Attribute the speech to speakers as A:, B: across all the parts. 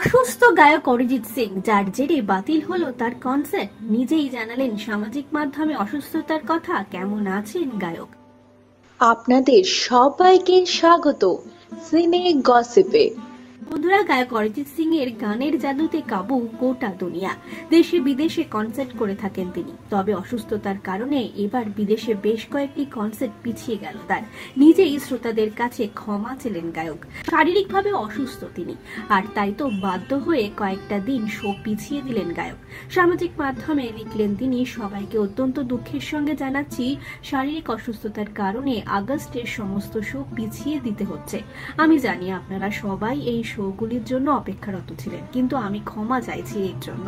A: অসুস্থ গায়ক অরিজিৎ সিং, যার জেরে বাতিল হলো তার কনসার্ট, নিজেই জানালেন সামাজিক মাধ্যমে অসুস্থতার কথা। কেমন আছেন গায়ক?
B: আপনাদের সবাইকে স্বাগত সিনে গসিপে।
A: বন্ধুরা, গায়ক অরিজিৎ সিং এর গানের জাদুতে কাবু গোটা দুনিয়া। দেশে বিদেশে কনসার্ট করে থাকেন তিনি, তবে অসুস্থতার কারণে এবার বিদেশে বেশ কয়েকটি কনসার্ট পিছিয়ে গেল তার। নিজেই শ্রোতাদের কাছে ক্ষমা চেলেন গায়ক। শারীরিকভাবে অসুস্থ তিনি, আর তাই তো বাধ্য হয়ে কয়েকটা দিন শো পিছিয়ে দিলেন গায়ক। সামাজিক মাধ্যমে লিখলেন তিনি, সবাইকে অত্যন্ত দুঃখের সঙ্গে জানাচ্ছি, শারীরিক অসুস্থতার কারণে আগস্টের সমস্ত শো পিছিয়ে দিতে হচ্ছে। আমি জানি আপনারা সবাই এই শোগুলির জন্য অপেক্ষারত ছিলেন, কিন্তু আমি ক্ষমা চাইছি এর জন্য।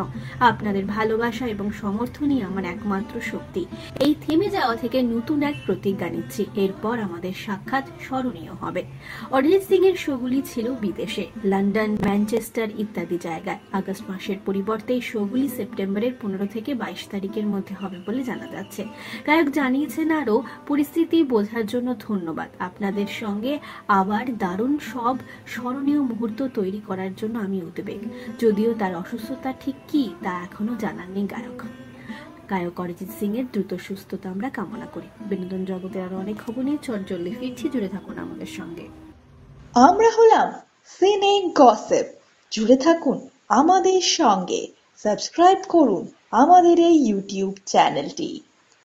A: আপনাদের ভালোবাসা এবং সমর্থনই আমার একমাত্র শক্তি। এই থেমে যাওয়া থেকে নতুন এক প্রতিজ্ঞা নিচ্ছি, এরপর আমাদের সাক্ষাৎ স্মরণীয় হবে। অরিজিৎ সিং এর শোগুলি ছিল বিদেশে, লন্ডন, ম্যানচেস্টার ইত্যাদি জায়গায়। আগস্ট মাসের পরিবর্তে এই শোগুলি সেপ্টেম্বরের 15 থেকে 22 তারিখের মধ্যে হবে বলে জানা যাচ্ছে। গায়ক জানিয়েছেন, আরো পরিস্থিতি বোঝার জন্য ধন্যবাদ। আপনাদের সঙ্গে আবার দারুণ সব স্মরণীয় মুহূর্ত তৈরি করার জন্য আমি উদ্বেগ। যদিও তার অসুস্থতা ঠিক কি তা এখনো জানাননি গায়ক। অরিজিৎ সিং এর দ্রুত সুস্থতা আমরা কামনা করি। বিনোদন জগতের আরো অনেক খবর নিয়ে চটজলদি ফিরছি, জুড়ে থাকুন আমাদের সঙ্গে।
B: আমরা হলাম সিনে গসিপ, জুড়ে থাকুন আমাদের সঙ্গে। সাবস্ক্রাইব করুন আমাদের এই ইউটিউব চ্যানেলটি।